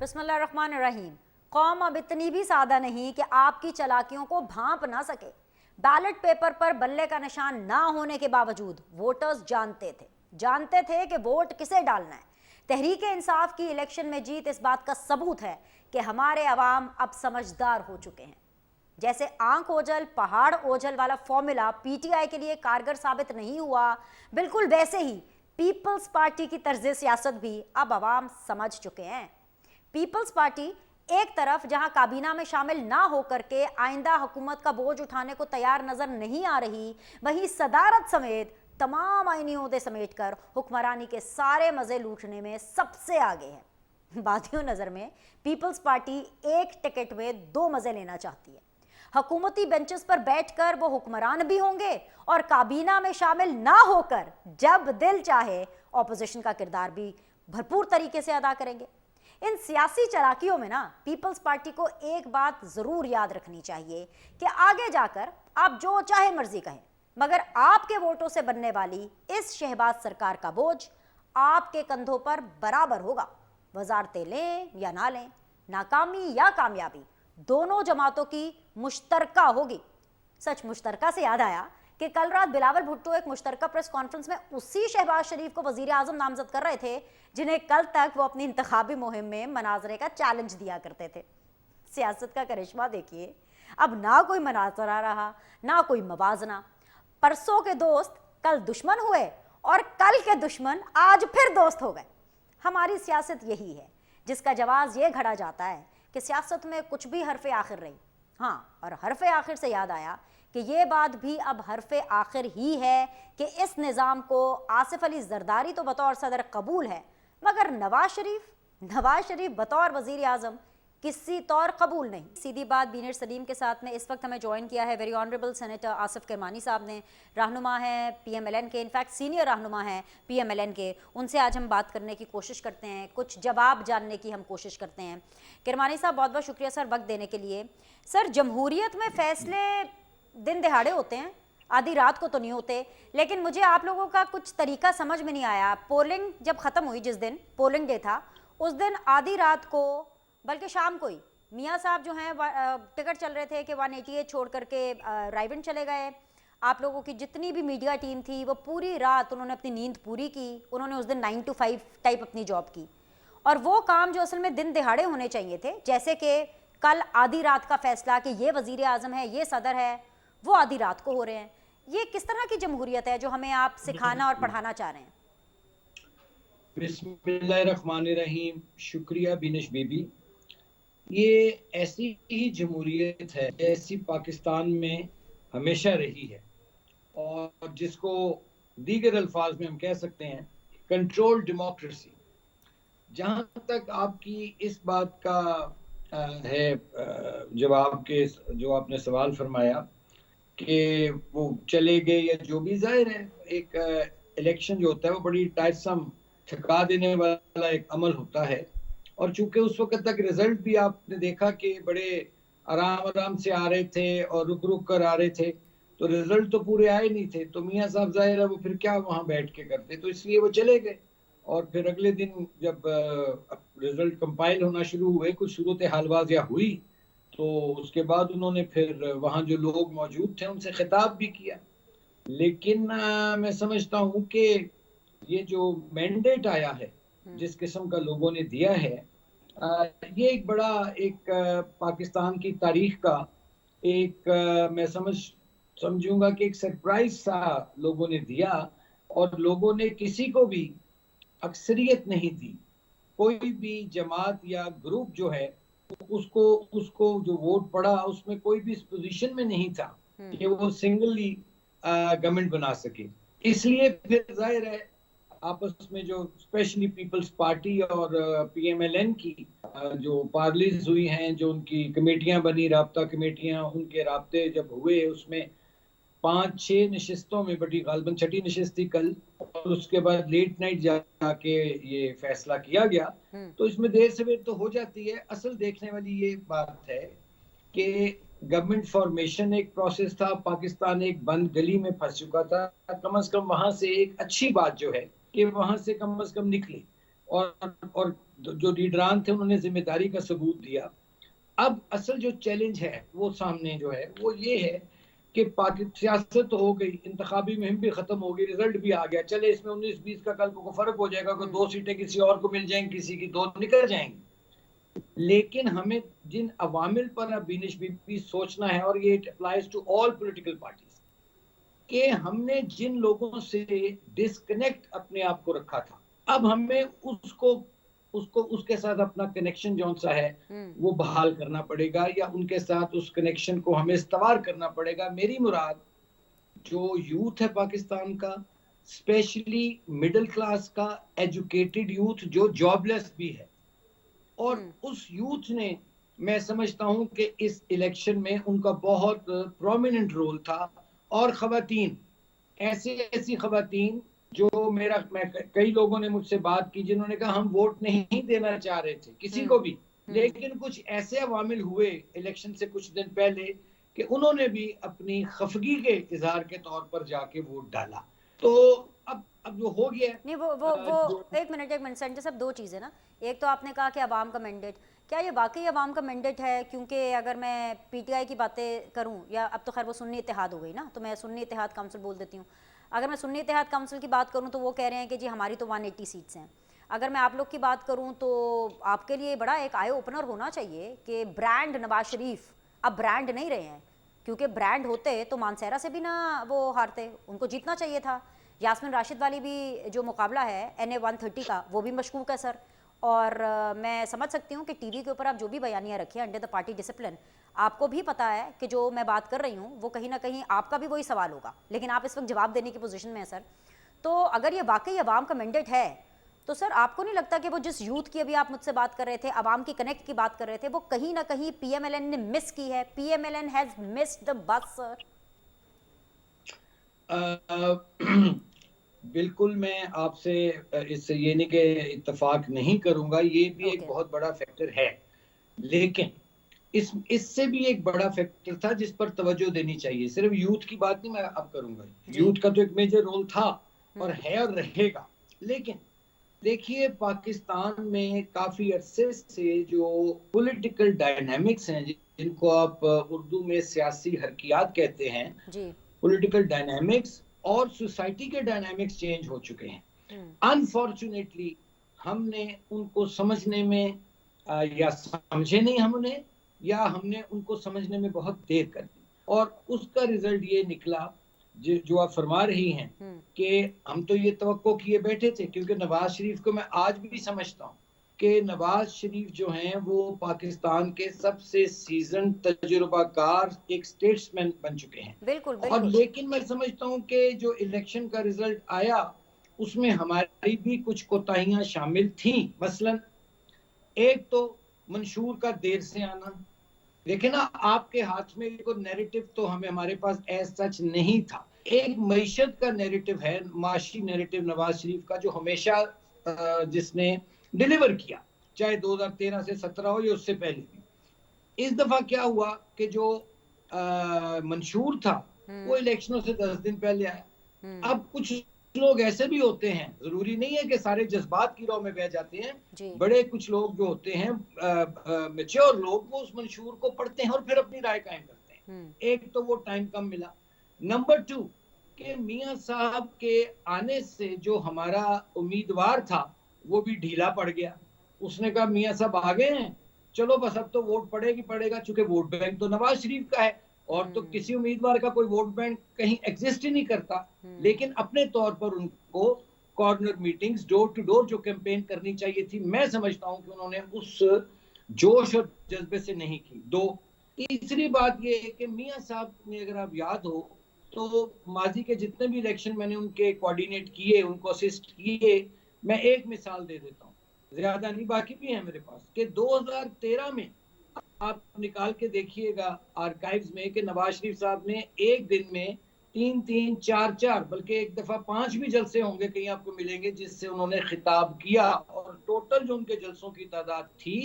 बिस्मिल्लाहिर्रहमानिर्रहीम। कौम अब इतनी भी सादा नहीं कि आपकी चालाकियों को भांप ना सके। बैलेट पेपर पर बल्ले का निशान ना होने के बावजूद वोटर्स जानते थे कि वोट किसे डालना है। तहरीक इंसाफ की इलेक्शन में जीत इस बात का सबूत है कि हमारे अवाम अब समझदार हो चुके हैं। जैसे आंख ओझल पहाड़ ओझल वाला फॉर्मूला पीटीआई के लिए कारगर साबित नहीं हुआ, बिल्कुल वैसे ही पीपल्स पार्टी की तर्ज सियासत भी अब अवाम समझ चुके हैं। पीपल्स पार्टी एक तरफ जहां काबीना में शामिल ना होकर के आइंदा हुकूमत का बोझ उठाने को तैयार नजर नहीं आ रही, वहीं सदारत समेत तमाम आईनी ओहदे समेट कर हुक्मरानी के सारे मजे लूटने में सबसे आगे है। बादियों नजर में पीपल्स पार्टी एक टिकट में दो मजे लेना चाहती है। हुकूमती बेंचेस पर बैठकर वो हुक्मरान भी होंगे और काबीना में शामिल ना होकर जब दिल चाहे ऑपोजिशन का किरदार भी भरपूर तरीके से अदा करेंगे। इन सियासी चालाकियों में ना पीपल्स पार्टी को एक बात जरूर याद रखनी चाहिए कि आगे जाकर आप जो चाहे मर्जी कहें, मगर आपके वोटों से बनने वाली इस शहबाज सरकार का बोझ आपके कंधों पर बराबर होगा। वजारतें लें या ना लें, नाकामी या कामयाबी दोनों जमातों की मुश्तरका होगी। सच मुश्तरका से याद आया कि कल रात बिलावल भुट्टो एक मुश्तरका प्रेस कॉन्फ्रेंस में उसी शहबाज शरीफ को वजीर आजम नामजद कर रहे थे जिन्हें कल तक वो अपनी इंतखाबी मुहिम में मनाजरे का चैलेंज दिया करते थे। सियासत का करिश्मा देखिए, अब ना कोई मनाजरा रहा ना कोई मवाजना। परसों के दोस्त कल दुश्मन हुए और कल के दुश्मन आज फिर दोस्त हो गए। हमारी सियासत यही है जिसका जवाब ये घड़ा जाता है कि सियासत में कुछ भी हरफ़े आखिर रही। हाँ, और हरफ़े आखिर से याद आया कि ये बात भी अब हरफ़े आखिर ही है कि इस निज़ाम को आसिफ अली जरदारी तो बतौर सदर कबूल है, मगर नवाज शरीफ बतौर वज़ीर आज़म किसी तौर कबूल नहीं। सीधी बात बीनर सलीम के साथ में इस वक्त हमें ज्वाइन किया है very honourable senator Asif Kirmani साहब ने। रहनुमा हैं पीएमएलएन के, इनफैक्ट सीनियर रहनुमा हैं पीएमएलएन के। उनसे आज हम बात करने की कोशिश करते हैं, कुछ जवाब जानने की हम कोशिश करते हैं। किरमानी साहब बहुत बहुत शुक्रिया सर वक्त देने के लिए। सर, जमहूरियत में फ़ैसले दिन दिहाड़े होते हैं, आधी रात को तो नहीं होते, लेकिन मुझे आप लोगों का कुछ तरीका समझ में नहीं आया। पोलिंग जब ख़त्म हुई, जिस दिन पोलिंग डे था, उस दिन आधी रात को बल्कि शाम को ही मियाँ साहब जो हैं टिकट चल रहे थे कि 188 छोड़ करके रायबंद चले गए। आप लोगों की जितनी भी मीडिया टीम थी वो पूरी रात उन्होंने अपनी नींद पूरी की। उन्होंने उस दिन 9 to 5 टाइप अपनी जॉब की, और वो काम जो असल में दिन दिहाड़े होने चाहिए थे, जैसे कि कल आधी रात का फैसला कि ये वज़ीर आज़म है, ये सदर है, वो आधी रात को हो रहे हैं। ये किस तरह की जमहूरियत है जो हमें आप सिखाना और पढ़ाना चाह रहे हैं? बिस्मिल्लाहिर्रहमानिर्रहीम। शुक्रिया बिनिश बीबी। ये ऐसी ही जमहूरियत है जैसी पाकिस्तान में हमेशा रही है, और जिसको दीगर अल्फाज में हम कह सकते हैं कंट्रोल डेमोक्रेसी। जहां तक आपकी इस बात का है जवाब के जो आपने सवाल फरमाया कि वो चले गए या जो भी, जाहिर है एक इलेक्शन जो होता है वो बड़ी टायरसम, थका देने वाला एक अमल होता है। और चूंकि उस वक्त तक रिजल्ट भी आपने देखा कि बड़े आराम से आ रहे थे और रुक रुक कर आ रहे थे, तो रिजल्ट तो पूरे आए नहीं थे, तो मियाँ साहब जाहिर है वो फिर क्या वहां बैठ के करते, तो इसलिए वो चले गए। और फिर अगले दिन जब रिजल्ट कंपाइल होना शुरू हुए, कुछ सूरत हाल वाज़िया हुई, तो उसके बाद उन्होंने फिर वहाँ जो लोग मौजूद थे उनसे खिताब भी किया। लेकिन मैं समझता हूँ कि ये जो मैंडेट आया है, जिस किस्म का लोगों ने दिया है, ये एक बड़ा पाकिस्तान की तारीख का मैं समझूंगा कि एक सरप्राइज सा लोगों ने दिया। और लोगों ने किसी को भी अक्सरियत नहीं दी, कोई भी जमात या ग्रुप जो है उसको उसको जो वोट पड़ा उसमें कोई भी इस पोजीशन में नहीं था कि वो सिंगली गवर्नमेंट बना सके। इसलिए फिर जाहिर है आपस में जो स्पेशली पीपल्स पार्टी और पीएमएलएन की जो पार्लीज हुई हैं, जो उनकी कमेटियां बनी, राब्ता कमेटियां, उनके राब्ते जब हुए, उसमें 5-6 नशिस्तों में बड़ी गालबन छठी नशिस्त थी कल, और उसके बाद लेट नाइट जाके ये फैसला किया गया। तो इसमें देर सवेर तो हो जाती है। असल देखने वाली ये बात है कि गवर्नमेंट फॉर्मेशन एक प्रोसेस था, पाकिस्तान एक बंद गली में फंस चुका था। कम से कम वहां से एक अच्छी बात जो है कि वहां से कम निकले, और जो लीडरान थे उन्होंने जिम्मेदारी का सबूत दिया। अब असल जो चैलेंज है वो सामने जो है वो ये है कि पाकिस्तान सियासत तो हो गई, इंतखाबी मुहिम भी खत्म हो गई, रिजल्ट भी आ गया, चले इसमें 19-20 का कल को फर्क हो जाएगा कि 2 सीटें किसी और को मिल जाएंगी, किसी की 2 निकल जाएंगी। लेकिन हमें जिन अवामिल पर अब बिनिश बीबी सोचना है, और ये it applies to all political parties, कि हमने जिन लोगों से डिस्कनेक्ट अपने आप को रखा था, अब हमें उसको उसको उसके साथ अपना कनेक्शन जो सा है वो बहाल करना पड़ेगा, या उनके साथ उस कनेक्शन को हमें इस्तवार करना पड़ेगा। मेरी मुराद जो यूथ है पाकिस्तान का, स्पेशली मिडिल क्लास का एजुकेटेड यूथ जो जॉबलेस भी है, और उस यूथ ने, मैं समझता हूं कि इस इलेक्शन में उनका बहुत प्रोमिनेंट रोल था। और खवातीन, ऐसी खवातीन जो कई लोगों ने मुझसे बात की जिन्होंने कहा हम वोट नहीं देना चाह रहे थे किसी को भी, लेकिन कुछ ऐसे अवामिल हुए इलेक्शन से कुछ दिन पहले कि उन्होंने भी अपनी खफगी के इजहार के तौर पर जाके वोट डाला। तो अब जो हो गया नहीं, वो एक मिनट संजय साहब, दो चीज़ें ना। एक तो आपने कहा कि अवाम का मैंडेट, क्या ये वाकई अवाम का मैंडेट है? क्योंकि अगर मैं पीटीआई की बातें करूं, या अब तो खैर वो सुन्नी इत्तेहाद हो गई ना, तो मैं सुन्नी इत्तेहाद काउंसिल बोल देती हूँ। अगर मैं सुन्नी इत्तेहाद काउंसिल की बात करूँ तो वो कह रहे हैं कि जी हमारी तो 180 सीट्स हैं। अगर मैं आप लोग की बात करूँ तो आपके लिए बड़ा एक आई ओपनर होना चाहिए कि ब्रांड नवाज शरीफ अब ब्रांड नहीं रहे हैं, क्योंकि ब्रांड होते तो मानसेरा से भी ना वो हारते, उनको जीतना चाहिए था। यास्मिन राशिद वाली भी जो मुकाबला है NA-130 का, वो भी मशकूक है सर। और मैं समझ सकती हूँ कि टीवी के ऊपर आप जो भी बयानियाँ रखिए अंडर द पार्टी डिसिप्लिन, आपको भी पता है कि जो मैं बात कर रही हूँ वो कहीं ना कहीं आपका भी वही सवाल होगा, लेकिन आप इस वक्त जवाब देने की पोजीशन में है सर। तो अगर ये वाकई अवाम का मैंडेट है तो सर आपको नहीं लगता कि वो जिस यूथ की अभी आप मुझसे बात कर रहे थे, अवाम की कनेक्ट की बात कर रहे थे, वो कहीं ना कहीं PMLN ने मिस की है? PMLN has missed the bus sir. बिल्कुल, मैं आपसे इससे ये नहीं कि इत्तेफाक नहीं करूंगा, ये भी एक बहुत बड़ा फैक्टर है, लेकिन इससे भी एक बड़ा फैक्टर था जिस पर तवज्जो देनी चाहिए। सिर्फ यूथ की बात नहीं मैं अब करूंगा, यूथ का तो एक मेजर रोल था और है और रहेगा। लेकिन देखिए, पाकिस्तान में काफी अरसे से जो पॉलिटिकल डायनामिक्स हैं, जिनको आप उर्दू में सियासी हरकियात कहते हैं, पॉलिटिकल डायनामिक्स और सोसाइटी के डायनामिक्स चेंज हो चुके हैं। अनफॉर्चुनेटली हमने उनको समझने में या समझे नहीं हमने, या हमने उनको समझने में बहुत देर कर दी, और उसका रिजल्ट ये निकला जो आप फरमा रही हैं कि हम तो ये तवक्को किए बैठे थे, क्योंकि नवाज शरीफ को मैं आज भी समझता हूँ कि नवाज शरीफ जो हैं वो पाकिस्तान के सबसे सीजन तजुर्बाकार एक स्टेट्समैन बन चुके हैं। बिल्कुल, और लेकिन मैं समझता हूँ कि जो इलेक्शन का रिजल्ट आया उसमें हमारी भी कुछ कोताहियां शामिल थी। मसलन एक तो मंशूर का देर से आना, देखे ना, आपके हाथ में कोई नैरेटिव तो हमारे पास एज सच नहीं था। एक मईशत का नैरेटिव है, माशी नैरेटिव नवाज शरीफ का, जो हमेशा जिसने डिलीवर किया, चाहे 2013 से 17 हो या उससे पहले भी। इस दफा क्या हुआ कि जो मंशूर था वो इलेक्शनों से 10 दिन पहले आया। अब कुछ लोग ऐसे भी होते हैं, जरूरी नहीं है कि सारे जज्बात की राह में बह जाते हैं, बड़े कुछ लोग जो होते हैं मैच्योर लोग, वो उस मंशूर को पढ़ते हैं और फिर अपनी राय कायम करते हैं। एक तो वो टाइम कम मिला। नंबर 2 कि मियां साहब के आने से जो हमारा उम्मीदवार था वो भी ढीला पड़ गया। उसने कहा मियां साहब आ गए हैं, चलो बस अब तो वोट पड़ेगा, चूंकि वोट बैंक तो नवाज शरीफ का है, और तो किसी उम्मीदवार का कोई वोट बैंक कहीं एग्जिस्ट ही नहीं करता। लेकिन अपने तौर पर उनको corner meetings, door to door जो कैंपेन करनी चाहिए थी, मैं समझता हूं कि उन्होंने उस जोश और जज्बे से नहीं की। 2, तीसरी बात ये है कि मियां साहब ने, अगर आप याद हो तो माजी के जितने भी इलेक्शन मैंने उनके कोऑर्डिनेट किए, उनको असिस्ट किए, मैं एक मिसाल दे देता हूँ, ज्यादा नहीं, बाकी भी है मेरे पास, कि 2013 में आप निकाल के देखिएगा आर्काइव्स में कि नवाज शरीफ साहब ने एक दिन में 3-3, 4-4, बल्कि एक दफा 5 भी जलसे होंगे कहीं आपको मिलेंगे जिससे उन्होंने खिताब किया, और टोटल जो उनके जलसों की तादाद थी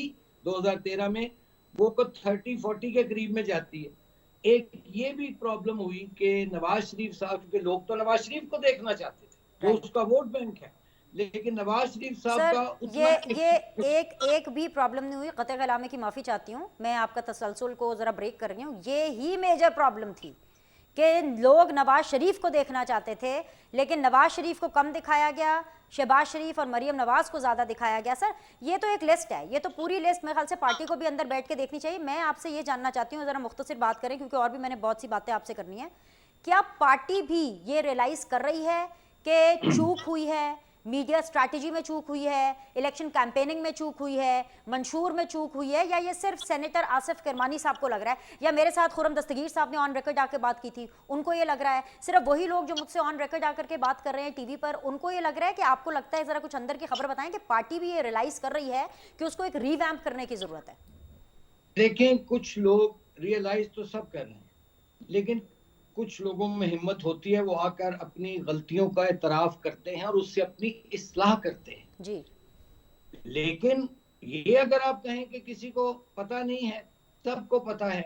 2013 में वो को 30-40 के करीब में जाती है। एक ये भी प्रॉब्लम हुई कि नवाज शरीफ साहब, क्योंकि लोग तो नवाज शरीफ को देखना चाहते थे, वो उसका वोट बैंक है, लेकिन नवाज शरीफ साहब सर का ये उतना एक भी प्रॉब्लम नहीं हुई। क़त्ल कलामी की माफ़ी चाहती हूँ, मैं आपका तसलसल को ज़रा ब्रेक कर रही हूँ। ये ही मेजर प्रॉब्लम थी कि लोग नवाज शरीफ को देखना चाहते थे, लेकिन नवाज शरीफ को कम दिखाया गया, शहबाज शरीफ और मरीम नवाज को ज़्यादा दिखाया गया। सर ये तो एक लिस्ट है, ये तो पूरी लिस्ट मेरे ख्याल से पार्टी को भी अंदर बैठ के देखनी चाहिए। मैं आपसे ये जानना चाहती हूँ, ज़रा मुख्तसर बात करें क्योंकि और भी मैंने बहुत सी बातें आपसे करनी है। क्या पार्टी भी ये रियलाइज़ कर रही है कि चूक हुई है, मीडिया स्ट्रैटेजी में चूक हुई है, इलेक्शन कैंपेनिंग में चूक हुई है, मंशूर में चूक हुई है, या ये सिर्फ सेनेटर आसिफ किरमानी साहब को लग रहा है, या मेरे साथ खुरम दस्तगीर साहब ने ऑन रिकॉर्ड आकर बात की थी उनको ये लग रहा है, सिर्फ वही लोग जो मुझसे ऑन रिकॉर्ड आकर के बात कर रहे हैं टीवी पर उनको ये लग रहा है, कि आपको लगता है? ज़रा कुछ अंदर की खबर बताएं कि पार्टी भी ये रियलाइज़ कर रही है कि उसको एक रीवैम्प करने की ज़रूरत है। देखें, कुछ लोग रियलाइज तो सब कर रहे हैं, लेकिन कुछ लोगों में हिम्मत होती है, वो आकर अपनी गलतियों का एतराफ़ करते हैं और उससे अपनी इस्लाह करते हैं जी। लेकिन ये अगर आप कहें कि किसी को पता नहीं है, सबको पता है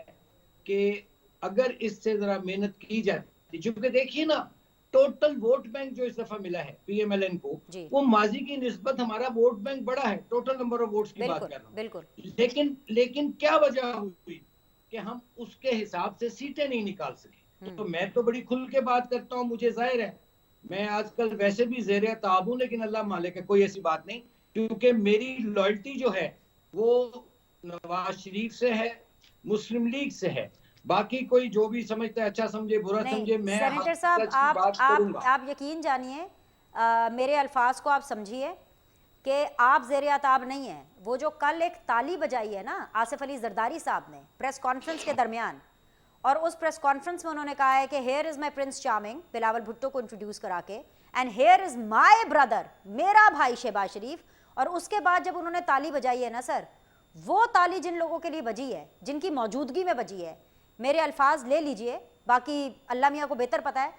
कि अगर इससे जरा मेहनत की जाती, क्योंकि देखिए ना, टोटल वोट बैंक जो इस दफा मिला है पीएमएलएन को, वो माजी की निस्बत हमारा वोट बैंक बड़ा है, टोटल नंबर ऑफ वोट्स की बात कर रहा हूँ। बिल्कुल। लेकिन क्या वजह हुई कि हम उसके हिसाब से सीटें नहीं निकाल सके। तो मैं तो बड़ी खुल के बात करता हूँ, मुझे जाहिर है मैं आजकल वैसे भी ज़ेरे ताब हूँ, लेकिन अल्लाह मालिक है, कोई ऐसी बात नहीं, क्योंकि मेरी लॉयल्टी जो है वो नवाज शरीफ से है, मुस्लिम लीग से है। बाकी कोई जो भी समझता है, अच्छा समझे बुरा समझे, मैं सेनेटर साहब आप यकीन जानिए, मेरे अल्फाज को आप समझिए कि आप ज़ेरे ताब नहीं है। वो जो कल एक ताली बजाई है ना आसिफ अली जरदारी साहब ने प्रेस कॉन्फ्रेंस के दरमियान, और उस प्रेस कॉन्फ्रेंस में उन्होंने कहा है कि here is my Prince charming, Bilawal Bhutto को इंट्रोड्यूस करा के, and here is my brother, मेरा भाई शहबाज शरीफ। और उसके बाद जब उन्होंने ताली बजाई है ना सर, वो ताली जिन लोगों के लिए बजी है, जिनकी मौजूदगी में बजी है, मेरे अल्फाज ले लीजिए, बाकी अल्लाह मियाँ को बेहतर पता है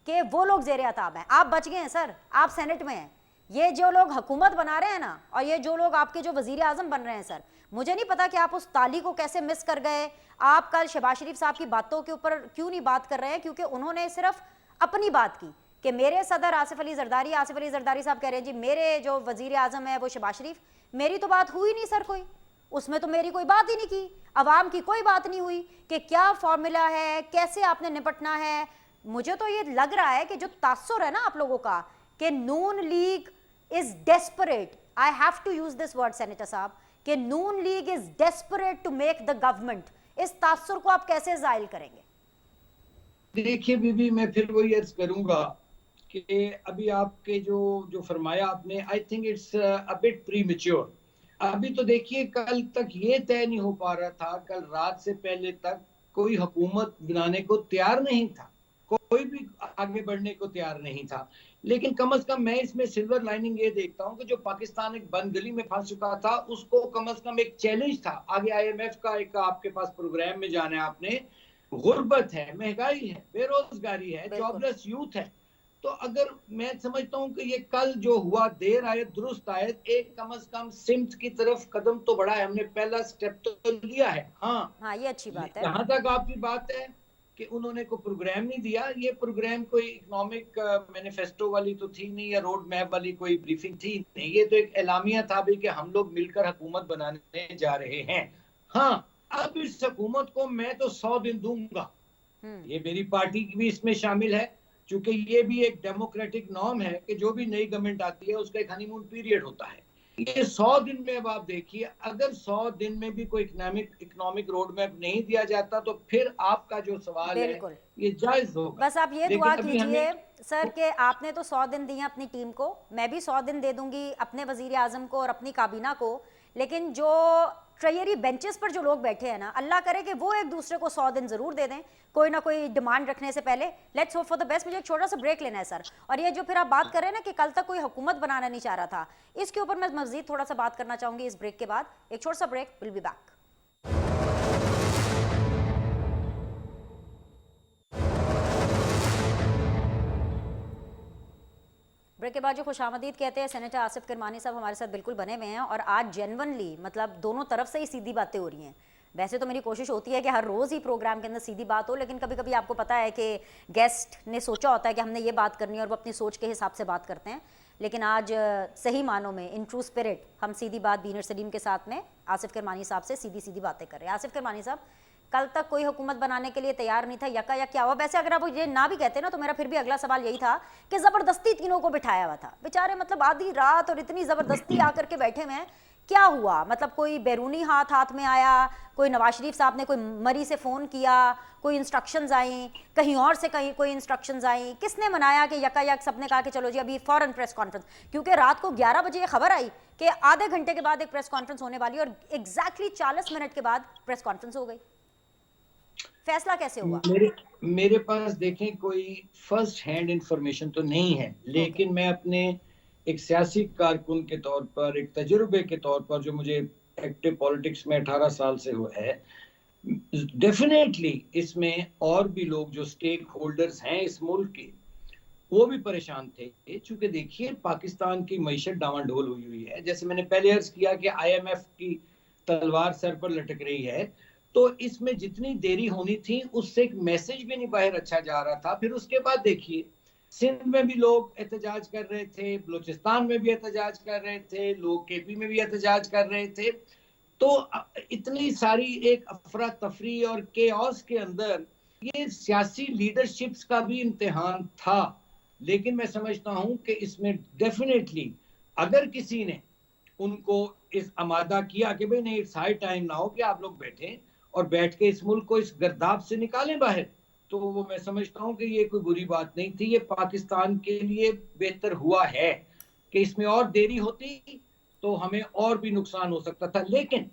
कि वो लोग ज़ेरे अताब हैं। आप बच गए हैं सर, आप सेनेट में हैं। ये जो लोग हुकूमत बना रहे हैं ना, और ये जो लोग आपके जो वज़ीर आज़म बन रहे हैं सर, मुझे नहीं पता कि आप उस ताली को कैसे मिस कर गए। आप कल शहबाज शरीफ साहब की बातों के ऊपर क्यों नहीं बात कर रहे हैं? क्योंकि उन्होंने सिर्फ अपनी बात की कि मेरे सदर आसिफ अली जरदारी साहब कह रहे हैं जी मेरे जो वज़ीर आज़म है वो शहबाज शरीफ। मेरी तो बात हुई नहीं सर, कोई उसमें तो मेरी कोई बात ही नहीं की, अवाम की कोई बात नहीं हुई कि क्या फॉर्मूला है, कैसे आपने निपटना है। मुझे तो ये लग रहा है कि जो तासुर है ना आप लोगों का कि Noon League is desperate, I have to use this word senator साहब, कि Noon League is desperate to make the government, इस तासुर को आप कैसे जाहिर करेंगे? देखिए बीबी, मैं फिर वही अर्ज करूंगा कि अभी आपके जो फरमाया आपने, I think it's a bit premature. अभी तो देखिए, कल तक ये तय नहीं हो पा रहा था, कल रात से पहले तक कोई हुकूमत बनाने को तैयार नहीं था, कोई भी आगे बढ़ने को तैयार नहीं था। लेकिन कम से कम मैं इसमें सिल्वर लाइनिंग ये देखता हूँ कि जो पाकिस्तान एक बंद गली में फंस चुका था, उसको कम से कम एक चैलेंज था। आगे आईएमएफ का एक आपके पास प्रोग्राम में जाना है आपने, गुर्बत है, महंगाई है, बेरोजगारी है, जॉबलेस यूथ है। तो अगर मैं समझता हूं कि ये कल जो हुआ, देर आए दुरुस्त आए, एक कम से कम सिमत की तरफ कदम तो बढ़ा है, हमने पहला स्टेप तो लिया है। हाँ, ये अच्छी बात है। जहां तक आपकी बात है कि उन्होंने कोई प्रोग्राम नहीं दिया, ये प्रोग्राम कोई इकोनॉमिक मैनिफेस्टो वाली तो थी नहीं, या रोड मैप वाली कोई ब्रीफिंग थी नहीं, ये तो एक एलामिया था भी कि हम लोग मिलकर हुकूमत बनाने जा रहे हैं। हाँ, अब इस हुकूमत को मैं तो 100 दिन दूंगा, ये मेरी पार्टी भी इसमें शामिल है, क्योंकि ये भी एक डेमोक्रेटिक नॉर्म है कि जो भी नई गवर्नमेंट आती है उसका एक हनीमून पीरियड होता है। ये 100 दिन में, अब आप देखिए, अगर 100 दिन में भी कोई इकोनॉमिक रोड मैप नहीं दिया जाता तो फिर आपका जो सवाल है ये जायज होगा। बस आप ये दुआ कीजिए सर कि आपने तो 100 दिन दिए अपनी टीम को, मैं भी 100 दिन दे दूंगी अपने वजीर आजम को और अपनी काबीना को, लेकिन जो ट्रेयरी बेंचेस पर जो लोग बैठे हैं ना, अल्लाह करे कि वो एक दूसरे को 100 दिन जरूर दे दें, कोई ना कोई डिमांड रखने से पहले। Let's hope for the best. मुझे एक छोटा सा ब्रेक लेना है सर, और ये जो फिर आप बात कर रहे हैं ना कि कल तक कोई हुकूमत बनाना नहीं चाह रहा था, इसके ऊपर मैं मजीद थोड़ा सा बात करना चाहूंगी इस ब्रेक के बाद। एक छोटा सा break, will be back. Break के बाद जो खुशामदीद कहते हैं सेनेटर आसिफ किरमानी साहब हमारे साथ बिल्कुल बने हुए हैं, और आज जेन्युइनली मतलब दोनों तरफ से ही सीधी बातें हो रही हैं। वैसे तो मेरी कोशिश होती है कि हर रोज़ ही प्रोग्राम के अंदर सीधी बात हो, लेकिन कभी कभी आपको पता है कि गेस्ट ने सोचा होता है कि हमने ये बात करनी है और वो अपनी सोच के हिसाब से बात करते हैं। लेकिन आज सही मानों में इन ट्रू स्पिरिट हम सीधी बात बीनर सलीम के साथ में आसिफ किरमानी साहब से सीधी सीधी बातें कर रहे हैं। आसिफ किरमानी साहब, कल तक कोई हुकूमत बनाने के लिए तैयार नहीं था, यकायक क्या हुआ? वैसे अगर आप ये ना भी कहते ना तो मेरा फिर भी अगला सवाल यही था कि ज़बरदस्ती तीनों को बिठाया हुआ था, बेचारे मतलब आधी रात और इतनी ज़बरदस्ती आकर के बैठे हुए हैं। क्या हुआ? मतलब कोई बैरूनी हाथ में आया, कोई नवाज शरीफ साहब ने कोई मरी से फ़ोन किया, कोई इंस्ट्रक्शंस आई, कहीं और से कहीं कोई इंस्ट्रक्शंस आई, किसने मनाया कि यकायक सबने कहा कि चलो जी अभी फ़ौरन प्रेस कॉन्फ्रेंस? क्योंकि रात को 11 बजे ये खबर आई कि आधे घंटे के बाद एक प्रेस कॉन्फ्रेंस होने वाली है और एग्जैक्टली 40 मिनट के बाद प्रेस कॉन्फ्रेंस हो गई। फैसला कैसे हुआ? मेरे पास देखें कोई फर्स्ट हैंड इंफॉर्मेशन तो नहीं है, लेकिन मैं अपने एक सियासी कारकुन के तौर पर, एक तजुर्बे के तौर पर, जो मुझे एक्टिव पॉलिटिक्स में 18 साल से हुआ है, डेफिनेटली इसमें और भी लोग जो स्टेक होल्डर्स हैं इस मुल्क के, वो भी परेशान थे। चूंकि देखिए पाकिस्तान की मईशत डावाडोल हुई हुई है, जैसे मैंने पहले अर्ज किया कि IMF की तलवार सर पर लटक रही है, तो इसमें जितनी देरी होनी थी उससे एक मैसेज भी नहीं बाहर अच्छा जा रहा था। फिर उसके बाद देखिए सिंध में भी लोग एहतजाज कर रहे थे, बलूचिस्तान में भी एहतजाज कर रहे थे, लोग KP में भी एहतजाज कर रहे थे। तो इतनी सारी एक अफरा तफरी और केओस के अंदर ये सियासी लीडरशिप्स का भी इम्तिहान था। लेकिन मैं समझता हूं कि इसमें डेफिनेटली अगर किसी ने उनको इस आमादा किया कि भाई नहीं, इट्स हाई टाइम ना हो कि आप लोग बैठें और बैठ के इस मुल्क को इस गर्दाब से निकालें बाहर, तो वो मैं समझता हूं कि ये कोई बुरी बात नहीं थी। ये पाकिस्तान के लिए बेहतर हुआ है कि इसमें और देरी होती तो हमें और भी नुकसान हो सकता था। लेकिन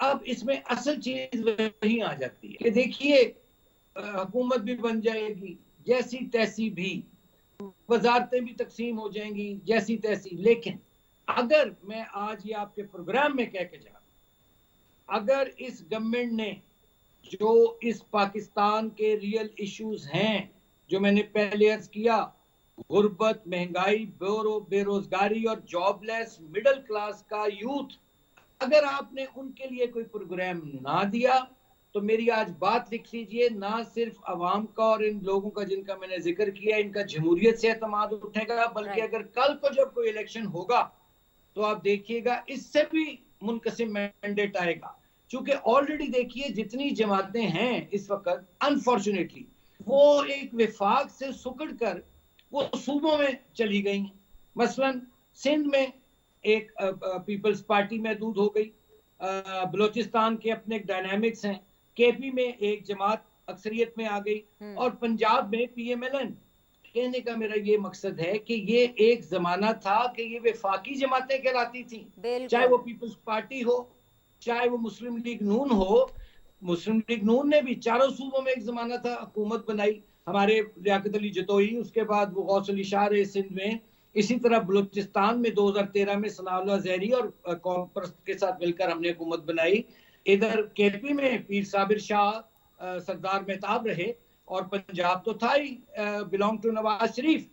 अब इसमें असल चीज वही आ जाती है कि देखिए हुकूमत भी बन जाएगी जैसी तैसी भी, वजारतें भी तकसीम हो जाएंगी जैसी तैसी, लेकिन अगर मैं आज ये आपके प्रोग्राम में कह के जा रहा हूं, अगर इस गवर्नमेंट ने जो इस पाकिस्तान के रियल इश्यूज हैं, जो मैंने पहले अर्ज किया, गुर्बत, महंगाई, बेरोजगारी और जॉबलेस मिडिल क्लास का यूथ, अगर आपने उनके लिए कोई प्रोग्राम ना दिया तो मेरी आज बात लिख लीजिए, ना सिर्फ अवाम का और इन लोगों का जिनका मैंने जिक्र किया इनका जमहूरियत से एतमाद उठेगा, बल्कि अगर कल को जब कोई इलेक्शन होगा तो आप देखिएगा इससे भी मुनकसिम मैंडेट आएगा। क्योंकि ऑलरेडी देखिए जितनी जमातें हैं इस वक्त, अनफॉर्चुनेटली वो एक विफाक से सुकड़ कर वो सूबों में चली गई हैं। मसलन सिंध में एक पीपल्स पार्टी महदूद हो गई, बलूचिस्तान के अपने डायनामिक्स हैं, KP में एक जमात अक्सरियत में आ गई, और पंजाब में PMLN। कहने का मेरा ये मकसद है कि ये एक जमाना था कि ये वफाकी जमातें कहलाती थी, चाहे वो पीपल्स पार्टी हो, चाहे वो मुस्लिम लीग नून हो। मुस्लिम लीग नून ने भी चारों सूबों में एक जमाना था हुकूमत बनाई, हमारे लियाकत अली जतोई, उसके बाद वो गौस अली शाह रहे सिंध में। इसी तरह बलूचिस्तान में 2013 में सनाउल्लाह ज़हरी और कॉमपर्स के साथ मिलकर हमने हुकूमत बनाई। इधर KP में पीर साबिर शाह, सरदार मेहताब रहे, और पंजाब तो था ही बिलोंग टू नवाज शरीफ।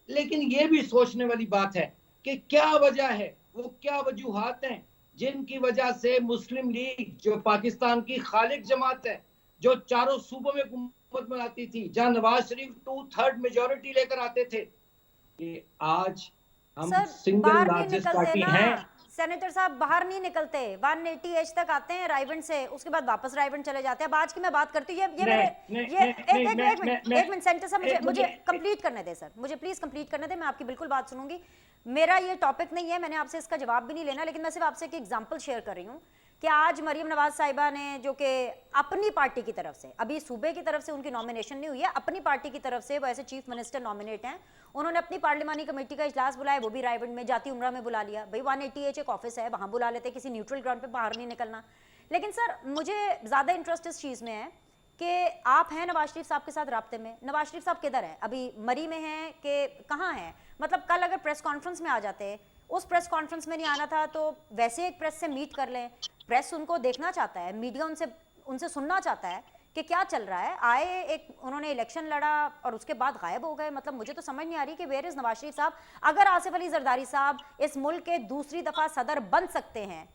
लेकिन ये भी सोचने वाली बात है कि क्या वजह है, वो क्या वजूहात हैं जिनकी वजह से मुस्लिम लीग जो पाकिस्तान की खालिक जमात है, जो चारों सूबों में हुकूमत बनाती थी, जहां नवाज शरीफ 2/3 मेजॉरिटी लेकर आते थे, ये आज हम सिंगल लार्जेस्ट पार्टी हैं। सेनेटर साहब बाहर नहीं निकलते, 180 एज तक आते हैं रायबंद से, उसके बाद वापस रायबंद चले जाते हैं। अब आज की मैं बात करती हूँ, एक मिनट सेनेटर साहब, मुझे कंप्लीट करने दे सर, मुझे प्लीज कंप्लीट करने दे, मैं आपकी बिल्कुल बात सुनूंगी। मेरा ये टॉपिक नहीं है, मैंने आपसे इसका जवाब भी नहीं लेना, लेकिन मैं सिर्फ आपसे एक एग्जांपल शेयर कर रही हूँ कि आज मरियम नवाज साहिबा ने, जो कि अपनी पार्टी की तरफ से, अभी सूबे की तरफ से उनकी नॉमिनेशन नहीं हुई है, अपनी पार्टी की तरफ से वो ऐसे चीफ मिनिस्टर नॉमिनेट हैं, उन्होंने अपनी पार्लिमानी कमेटी का इजलास बुलाया, वो भी रायबंद में जाती उम्रा में बुला लिया। भाई 180 एक ऑफिस है, वहां बुला लेते, किसी न्यूट्रल ग्राउंड पे बाहर नहीं निकलना। लेकिन सर मुझे ज़्यादा इंटरेस्ट इस चीज़ में है कि आप हैं नवाज शरीफ साहब के साथ राब्ते में, नवाज शरीफ साहब किधर है, अभी मरी में हैं कि कहाँ हैं? मतलब कल अगर प्रेस कॉन्फ्रेंस में आ जाते, उस प्रेस कॉन्फ्रेंस में नहीं आना था तो वैसे एक प्रेस से मीट कर लें, प्रेस उनको देखना चाहता है, मीडिया उनसे सुनना चाहता है कि क्या चल रहा है। आए, एक उन्होंने इलेक्शन लड़ा और उसके बाद गायब हो गए। मतलब मुझे तो समझ नहीं आ रही कि वेयर इज नवाज शरीफ साहब। अगर आसिफ अली जरदारी साहब इस मुल्क के दूसरी दफा सदर बन सकते हैं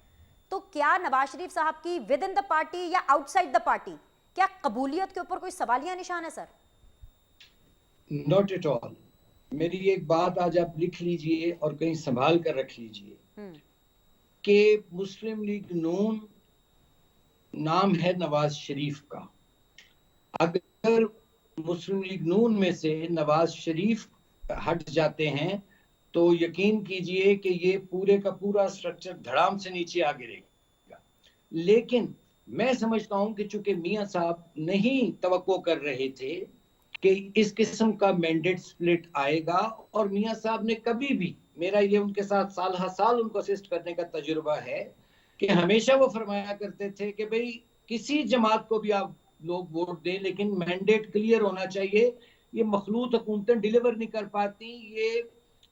तो क्या नवाज शरीफ साहब की विद इन द पार्टी या आउटसाइड द पार्टी क्या कबूलियत के ऊपर कोई सवालिया निशान है सर? Not at all. मेरी एक बात आज आप लिख लीजिए और कहीं संभाल कर रख लीजिए हम्म। कि मुस्लिम लीग नून नाम है नवाज शरीफ का। अगर मुस्लिम लीग नून में से नवाज शरीफ हट जाते हैं तो यकीन कीजिए कि ये पूरे का पूरा स्ट्रक्चर धड़ाम से नीचे आ गिरेगा। लेकिन मैं समझता हूं कि चूंकि मियां साहब नहीं तवक्को कर रहे थे कि इस किस्म का मैंडेट स्प्लिट आएगा, और मियां साहब ने कभी भी, मेरा ये उनके साथ साल हर साल उनको असिस्ट करने का तजुर्बा है, कि हमेशा वो फरमाया करते थे कि भाई किसी जमात को भी आप लोग वोट दें लेकिन मैंडेट क्लियर होना चाहिए। ये मखलूत हुकूमतें डिलीवर नहीं कर पाती,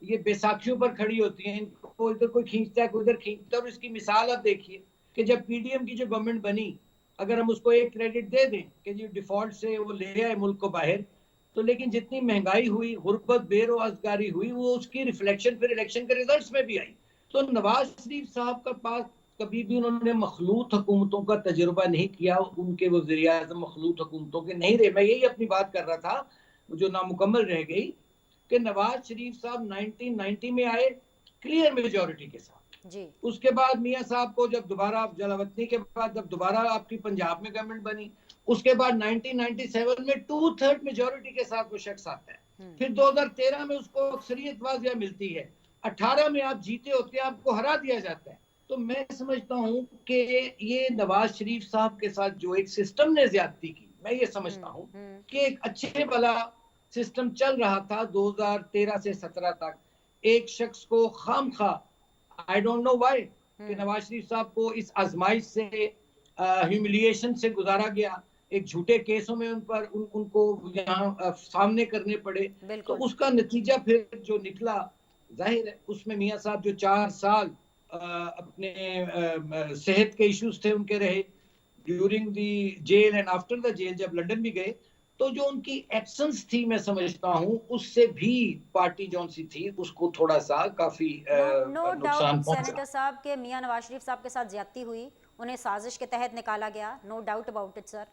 ये बैसाखियों पर खड़ी होती हैं, इनको इधर कोई खींचता है कोई उधर खींचता है। और इसकी मिसाल आप देखिए कि जब पीडीएम की जो गवर्नमेंट बनी, अगर हम उसको एक क्रेडिट दे दें कि जी डिफॉल्ट से वो ले आए मुल्क को बाहर, तो लेकिन जितनी महंगाई हुई, गुर्बत, बेरोजगारी हुई, वो उसकी रिफ्लेक्शन फिर इलेक्शन के रिजल्ट्स में भी आई। तो नवाज शरीफ साहब का पास कभी भी उन्होंने मखलूत हुकूमतों का तजुर्बा नहीं किया, उनके वज़ीर आज़म मखलूत हुकूमतों के नहीं रहे। मैं यही अपनी बात कर रहा था जो नामुकम्मल रह गई, कि नवाज शरीफ साहब 1990 में आए क्लियर मेजोरिटी के साथ। जी। उसके बाद मियां साहब को जब दोबारा जलावतनी के बाद जब दोबारा आपकी पंजाब में गवर्नमेंट बनी, उसके बाद 1997 में 2/3 मेजोरिटी के साथ वो शख्स आता है। फिर 2013 में उसको अक्सरियत वाजिया मिलती है, 18 में आप जीते होते हैं, आपको हरा दिया जाता है। तो मैं समझता हूं कि ये नवाज शरीफ साहब के साथ जो एक सिस्टम ने ज्यादती की, मैं ये समझता हूं कि एक अच्छे वाला सिस्टम चल रहा था 2013 से 17 तक। एक शख्स को खामखा, आई डोंट नो व्हाई, कि नवाज शरीफ साहब को इस आजमाइश से, ह्यूमिलिएशन से गुजारा गया। एक झूठे केसों में उनको यहाँ सामने करने पड़े। तो उसका नतीजा फिर जो निकला, जाहिर है उसमें मियां साहब जो 4 साल अपने सेहत के इश्यूज थे उनके रहे, during the jail and after the jail जब लंदन भी गए, तो जो उनकी एक्शंस थी मैं समझता हूं उससे भी पार्टी जौन सी थी उसको थोड़ा सा काफी नो डाउट नुकसान पहुंचा। सेनेटर साहब के मियां नवाज शरीफ साहब के साथ ज्यादती हुई, उन्हें साजिश के तहत निकाला गया, no doubt about it sir.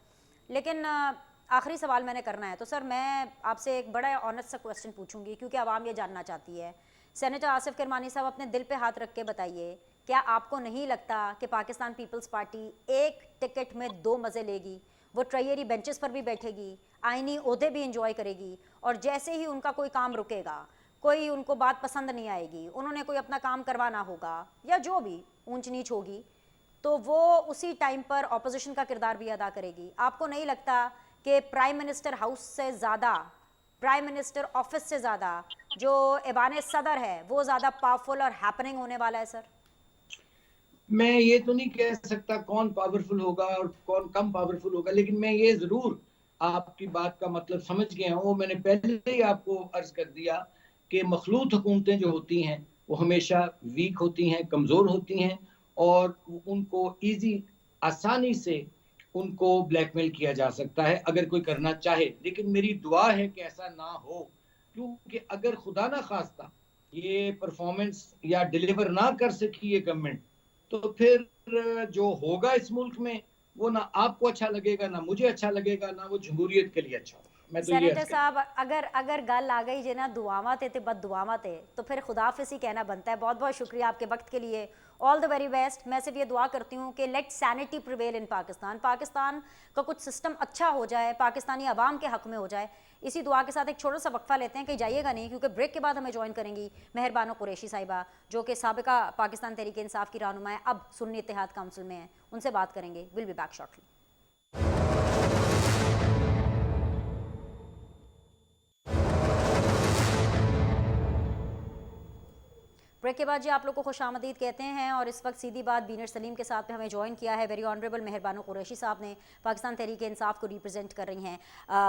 लेकिन आखिरी सवाल मैंने करना है, तो सर मैं आपसे एक बड़ा ऑनेस्ट सा क्वेश्चन पूछूंगी क्योंकि आवाम ये जानना चाहती है। सेनेटर आसिफ किरमानी साहब, अपने दिल पे हाथ रख के बताइए, क्या आपको नहीं लगता कि पाकिस्तान पीपल्स पार्टी एक टिकट में 2 मज़े लेगी? वो ट्रायरी बेंचेस पर भी बैठेगी, आइनी ओहदे भी इंजॉय करेगी, और जैसे ही उनका कोई काम रुकेगा, कोई उनको बात पसंद नहीं आएगी, उन्होंने कोई अपना काम करवाना होगा या जो भी ऊंच नीच होगी, तो वो उसी टाइम पर ऑपोजिशन का किरदार भी अदा करेगी। आपको नहीं लगता कि प्राइम मिनिस्टर हाउस से ज़्यादा, प्राइम मिनिस्टर ऑफिस से ज़्यादा जो ऐवान सदर है वो ज़्यादा पावरफुल और हैपनिंग होने वाला है सर? मैं ये तो नहीं कह सकता कौन पावरफुल होगा और कौन कम पावरफुल होगा, लेकिन मैं ये जरूर आपकी बात का मतलब समझ गया हूँ। मैंने पहले ही आपको अर्ज कर दिया कि मखलूत हुकूमतें जो होती हैं वो हमेशा वीक होती हैं, कमज़ोर होती हैं, और उनको ईजी, आसानी से उनको ब्लैकमेल किया जा सकता है अगर कोई करना चाहे। लेकिन मेरी दुआ है कि ऐसा ना हो, क्योंकि अगर खुदा ना खास्ता ये परफॉर्मेंस या डिलीवर ना कर सकी ये गवर्नमेंट, तो फिर जो होगा इस मुल्क में वो ना आपको अच्छा लगेगा, ना मुझे अच्छा लगेगा, ना वो जमहूरियत के लिए अच्छा होगा। मैं तो ये सेनेटर अर्ज कर। साहब, अगर अगर गल आ गई जे ना दुआवा थे तो बद दुआवा थे, तो फिर खुदाफिज ही कहना बनता है। बहुत बहुत शुक्रिया आपके वक्त के लिए, ऑल द वेरी बेस्ट। मैं सिर्फ ये दुआ करती हूँ कि let sanity prevail in Pakistan, Pakistan का कुछ सिस्टम अच्छा हो जाए, पाकिस्तानी अवाम के हक में हो जाए। इसी दुआ के साथ एक छोटा सा वक्फा लेते हैं, कहीं जाइएगा नहीं, क्योंकि ब्रेक के बाद हमें ज्वाइन करेंगी मेहरबानो कुरैशी साहिबा, जो कि साबिका पाकिस्तान तहरीक इंसाफ की रहनुमा है, अब सुन्नी इत्तेहाद काउंसिल में है। उनसे बात करेंगे। Will be back shortly. Break के बाद जी आप लोग को खुश आमदीद कहते हैं, और इस वक्त सीधी बात बीनर सलीम के साथ में हमें ज्वाइन किया है वेरी ऑनरेबल मेहरबानो कुरैशी साहब ने, पाकिस्तान तहरीक इंसाफ को रिप्रेजेंट कर रही हैं।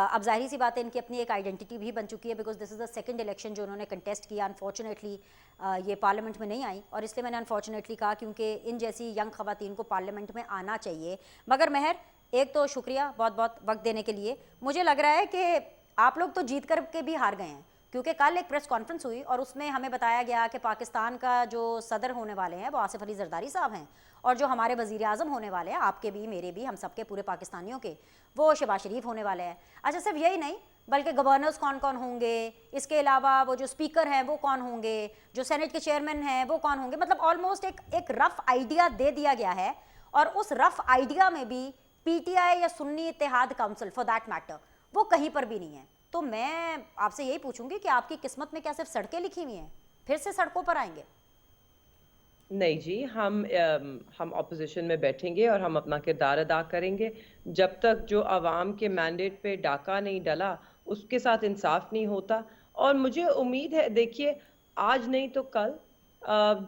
अब जाहिर सी बात है इनकी अपनी एक आइडेंटिटी भी बन चुकी है, because this is the second election जो उन्होंने कंटेस्ट किया। अनफॉर्चुनेटली ये पार्लियामेंट में नहीं आई, और इसलिए मैंने अनफॉर्चुनेटली कहा क्योंकि इन जैसी यंग खवातीन को पार्लियामेंट में आना चाहिए। मगर महर, एक तो शुक्रिया बहुत बहुत वक्त देने के लिए। मुझे लग रहा है कि आप लोग तो जीत कर के भी हार गए हैं, क्योंकि कल एक प्रेस कॉन्फ्रेंस हुई और उसमें हमें बताया गया कि पाकिस्तान का जो सदर होने वाले हैं वो आसिफ अली जरदारी साहब हैं, और जो हमारे वज़ीर आज़म होने वाले हैं, आपके भी मेरे भी हम सबके पूरे पाकिस्तानियों के, वो शहबाज शरीफ होने वाले हैं। अच्छा, सिर्फ यही नहीं बल्कि गवर्नर्स कौन कौन होंगे, इसके अलावा वो जो स्पीकर हैं वो कौन होंगे, जो सेनेट के चेयरमैन हैं वो कौन होंगे, मतलब ऑलमोस्ट एक रफ आइडिया दे दिया गया है। और उस रफ आइडिया में भी पीटीआई या Sunni Ittehad Council for that matter वो कहीं पर भी नहीं है। तो मैं आपसे यही पूछूंगी कि आपकी किस्मत में क्या सिर्फ सड़कें लिखी हुई हैं, फिर से सड़कों पर आएंगे? नहीं जी, हम ऑपोजिशन में बैठेंगे और हम अपना किरदार अदा करेंगे। जब तक जो आवाम के मैंडेट पे डाका नहीं डला, उसके साथ इंसाफ नहीं होता। और मुझे उम्मीद है, देखिए, आज नहीं तो कल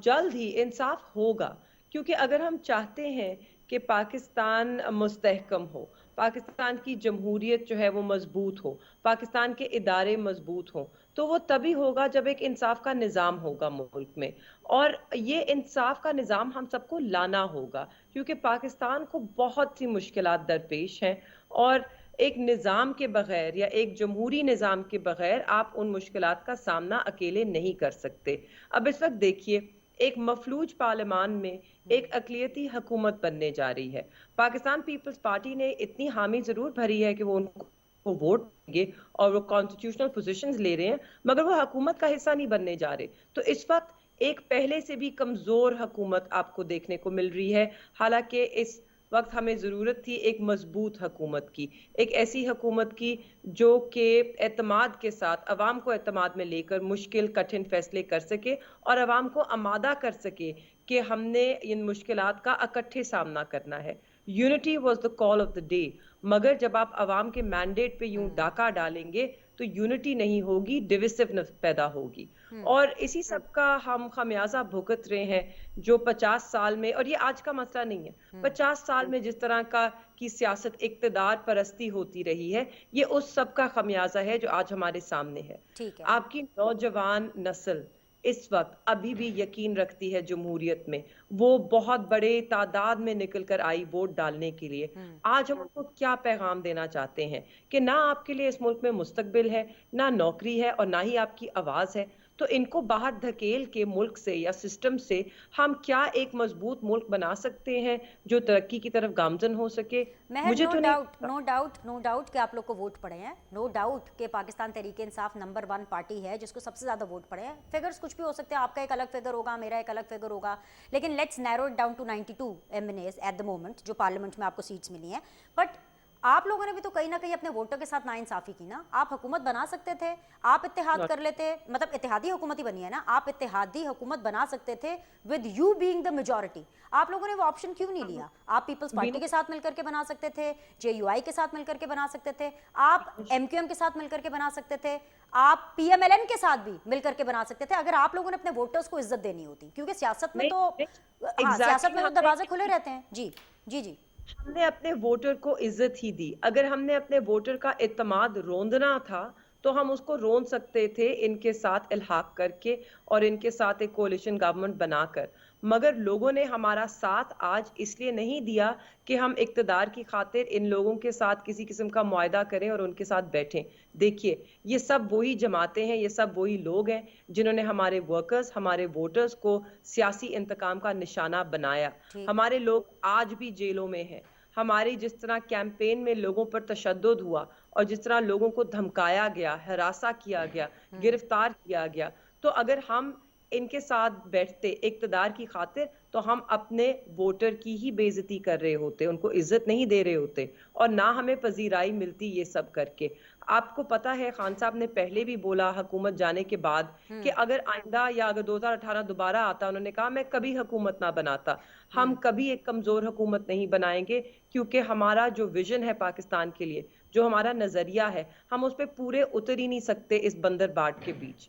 जल्द ही इंसाफ होगा, क्योंकि अगर हम चाहते हैं कि पाकिस्तान मुस्तहकम हो, पाकिस्तान की जमहूरियत जो है वो मजबूत हो, पाकिस्तान के इदारे मजबूत हों, तो वो तभी होगा जब एक इंसाफ का निज़ाम होगा मुल्क में। और ये इंसाफ का निज़ाम हम सबको लाना होगा, क्योंकि पाकिस्तान को बहुत सी मुश्किलात दरपेश हैं, और एक निज़ाम के बगैर या एक जमहूरी निज़ाम के बगैर आप उन मुश्किलात का सामना अकेले नहीं कर सकते। अब इस वक्त देखिए, एक मफलूज पार्लियामान में एक अक़लियती हुकूमत बनने जा रही है। पाकिस्तान पीपल्स पार्टी ने इतनी हामी जरूर भरी है कि वो उनको वोट देंगे और वो कॉन्स्टिट्यूशनल पोजीशंस ले रहे हैं, मगर वो हुकूमत का हिस्सा नहीं बनने जा रहे। तो इस वक्त एक पहले से भी कमजोर हुकूमत आपको देखने को मिल रही है। हालांकि इस वक्त हमें ज़रूरत थी एक मजबूत हुकूमत की, एक ऐसी हुकूमत की जो कि एतमाद के साथ अवाम को एतमाद में लेकर मुश्किल कठिन फैसले कर सके और अवाम को आमादा कर सके कि हमने इन मुश्किलात का इकट्ठे सामना करना है। Unity was the call of the day. मगर जब आप अवाम के मैंडेट पे यूं डाका डालेंगे तो यूनिटी नहीं होगी, डिविसिवनेस पैदा होगी। और इसी सब का हम खमियाजा भुगत रहे हैं जो 50 साल में, और ये आज का मसला नहीं है, 50 साल में जिस तरह का की सियासत इक्तदार परस्ती होती रही है, ये उस सब का खमियाजा है जो आज हमारे सामने है। आपकी नौजवान नस्ल इस वक्त अभी भी यकीन रखती है जमहूरियत में, वो बहुत बड़े तादाद में निकल कर आई वोट डालने के लिए। आज हम उनको क्या पैगाम देना चाहते हैं कि ना आपके लिए इस मुल्क में मुस्तकबिल है, ना नौकरी है, और ना ही आपकी आवाज है। तो इनको बाहर धकेल के मुल्क से या सिस्टम से हम क्या एक मजबूत मुल्क बना सकते हैं जो तरक्की की तरफ गामजन हो सके? मुझे नो डाउट कि आप लोग को वोट पड़े हैं, नो डाउट कि पाकिस्तान तहरीक इंसाफ नंबर 1 पार्टी है जिसको सबसे ज्यादा वोट पड़े हैं। फिगर्स कुछ भी हो सकते हैं, आपका एक अलग फिगर होगा, मेरा एक अलग फिगर होगा, लेकिन let's narrow it down to 92 MNAs at the moment जो पार्लियामेंट में आपको सीट्स मिली हैं। बट आप लोगों ने भी तो कहीं ना कहीं अपने वोटर के साथ नाइंसाफी की ना। आप हुकूमत बना सकते थे, आप इत्तेहाद कर लेते, मतलब इत्तेहादी हुकूमत ही बनी है ना, आप इत्तेहादी हुकूमत बना सकते थे with you being the majority. आप लोगों ने वो ऑप्शन क्यों नहीं लिया? आप पीपल्स पार्टी के साथ मिलकर के बना सकते थे, जेयूआई के साथ मिलकर के बना सकते थे, आप एमक्यूएम के साथ मिलकर के बना सकते थे, आप पीएमएलएन के साथ भी मिलकर के बना सकते थे, अगर आप लोगों ने अपने वोटर्स को इज्जत देनी होती। क्योंकि सियासत में तो सियासत में तो दरवाजे खुले रहते हैं। जी जी जी, हमने अपने वोटर को इज्जत ही दी। अगर हमने अपने वोटर का इत्तेमाद रोंदना था तो हम उसको रोन सकते थे इनके साथ इल्हाक करके और इनके साथ एक कोalition गवर्नमेंट बनाकर। मगर लोगों ने हमारा साथ आज इसलिए नहीं दिया कि हम इक्तदार की खातिर इन लोगों के साथ किसी किस्म का मुआहदा करें और उनके साथ बैठें। देखिए, ये सब वही जमातें हैं, ये सब वही लोग हैं जिन्होंने हमारे वर्कर्स, हमारे वोटर्स को सियासी इंतकाम का निशाना बनाया। हमारे लोग आज भी जेलों में हैं। हमारी जिस तरह कैंपेन में लोगों पर तशद्दुद हुआ और जिस तरह लोगों को धमकाया गया, हरासा किया गया, गिरफ्तार किया गया, तो अगर हम इनके साथ बैठते इक्तदार की खातिर तो हम अपने वोटर की ही बेइज्जती कर रहे होते, उनको इज्जत नहीं दे रहे होते और ना हमें पजीराई मिलती ये सब करके। आपको पता है, खान साहब ने पहले भी बोला हुकूमत जाने के बाद कि अगर आइंदा या अगर 2018 दोबारा आता, उन्होंने कहा मैं कभी हुकूमत ना बनाता, हम कभी एक कमजोर हुकूमत नहीं बनाएंगे, क्योंकि हमारा जो विजन है पाकिस्तान के लिए, जो हमारा नजरिया है, हम उस पर पूरे उतर ही नहीं सकते इस बंदर बाट के बीच।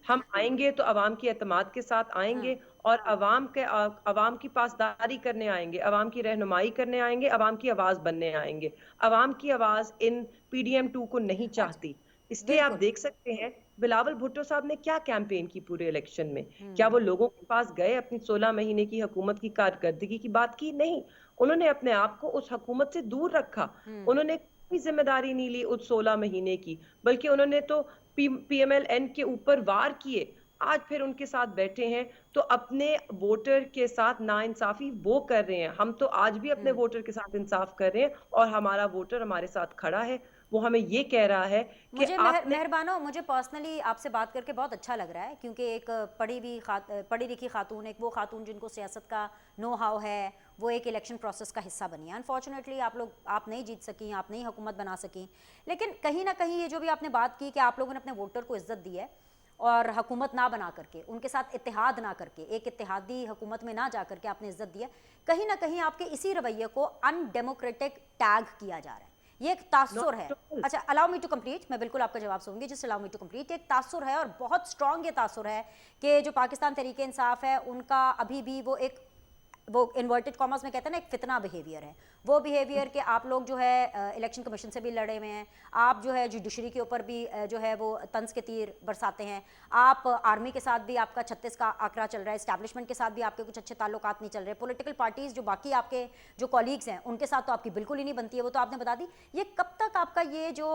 हम आएंगे तो अवाम की एतमाद के साथ आएंगे और अवाम की पासदारी करने आएंगे, अवाम की रहनुमाई करने आएंगे, अवाम की आवाज बनने आएंगे। अवाम की आवाज इन PDM2 को नहीं चाहती। इसलिए आप देख सकते हैं बिलावल भुट्टो साहब ने क्या कैंपेन की पूरे इलेक्शन में। क्या वो लोगों के पास गए, अपनी 16 महीने की हुकूमत की कारकर्दगी की बात की? नहीं, उन्होंने अपने आप को उस हुकूमत से दूर रखा। उन्होंने कोई जिम्मेदारी नहीं ली उस 16 महीने की, बल्कि उन्होंने तो पीएमएलएन के ऊपर वार किए। आज फिर उनके साथ बैठे हैं, तो अपने वोटर के साथ नाइंसाफी वो कर रहे हैं। हम तो आज भी अपने वोटर के साथ इंसाफ कर रहे हैं, और हमारा वोटर हमारे साथ खड़ा है। वो हमें ये कह रहा है कि मुझे आपने मेहरबानो, मुझे पर्सनली आपसे बात करके बहुत अच्छा लग रहा है, क्योंकि एक पढ़ी लिखी खातून, एक वो खातून जिनको सियासत का नो हाउ है, वो एक इलेक्शन प्रोसेस का हिस्सा बनी है। अनफॉर्चुनेटली आप नहीं जीत सकी, आप नहीं हुकूमत बना सकी, लेकिन कहीं ना कहीं ये जो भी आपने बात की कि आप लोगों ने अपने वोटर को इज्जत दी है और हुकूमत ना बना करके, उनके साथ इत्तेहाद ना करके, एक इत्तेहादी हुकूमत में ना जा करके आपने इज्जत दी है, कहीं ना कहीं आपके इसी रवैये को अनडेमोक्रेटिक टैग किया जा रहा है। ये एक तासुर है। अच्छा, अलाउ मी टू कंप्लीट, मैं बिल्कुल आपका जवाब सुनूंगी, just allow me to complete. एक तासुर है और बहुत स्ट्रांग ये तासुर है कि जो पाकिस्तान तहरीक इंसाफ है उनका अभी भी वो इन्वर्टेड कॉमर्स में कहते हैं ना, एक फितना बिहेवियर है। वो बिहेवियर कि आप लोग जो है इलेक्शन कमीशन से भी लड़े हुए हैं, आप जो है जुडिशरी के ऊपर भी जो है वो तंज के तीर बरसाते हैं, आप आर्मी के साथ भी आपका 36 का आंकड़ा चल रहा है, इस्टेब्लिशमेंट के साथ भी आपके कुछ अच्छे ताल्लुकात नहीं चल रहे, पॉलिटिकल पार्टीज जो बाकी आपके जो कॉलीग्स हैं उनके साथ तो आपकी बिल्कुल ही नहीं बनती है, वो तो आपने बता दी। ये कब तक आपका ये जो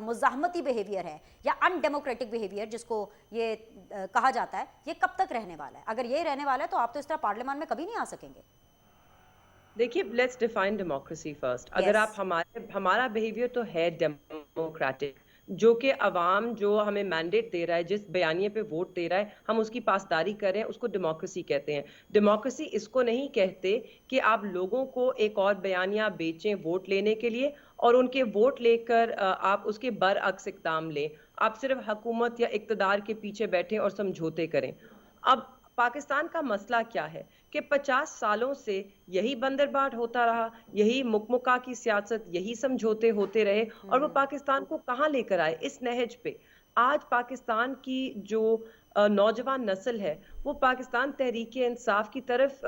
मुज़ाहमती बिहेवियर है या अनडेमोक्रेटिक बिहेवियर जिसको ये कहा जाता है, ये कब तक रहने वाला है? अगर ये रहने वाला है तो आप तो इस तरह पार्लियामान में कभी नहीं आ सकेंगे। देखिए, लेट्स डिफाइन डेमोक्रेसी फर्स्ट। अगर आप हमारा बिहेवियर तो है डेमोक्रेटिक, जो कि अवाम जो हमें मैंडेट दे रहा है, जिस बयानिए पे वोट दे रहा है, हम उसकी पासदारी कर रहे हैं, उसको डेमोक्रेसी कहते हैं। डेमोक्रेसी इसको नहीं कहते कि आप लोगों को एक और बयानिया बेचें वोट लेने के लिए, और उनके वोट लेकर आप उसके बरअक्स इक़दाम लें। आप सिर्फ हुकूमत या इक़्तिदार के पीछे बैठें और समझौते करें। अब पाकिस्तान का मसला क्या है कि 50 सालों से यही बंदरबाट होता रहा, यही मुकमुका की सियासत, यही समझौते होते रहे, और वो पाकिस्तान को कहां लेकर आए, इस नहज पे। आज पाकिस्तान की जो नौजवान नस्ल है, वो पाकिस्तान तहरीक इंसाफ की तरफ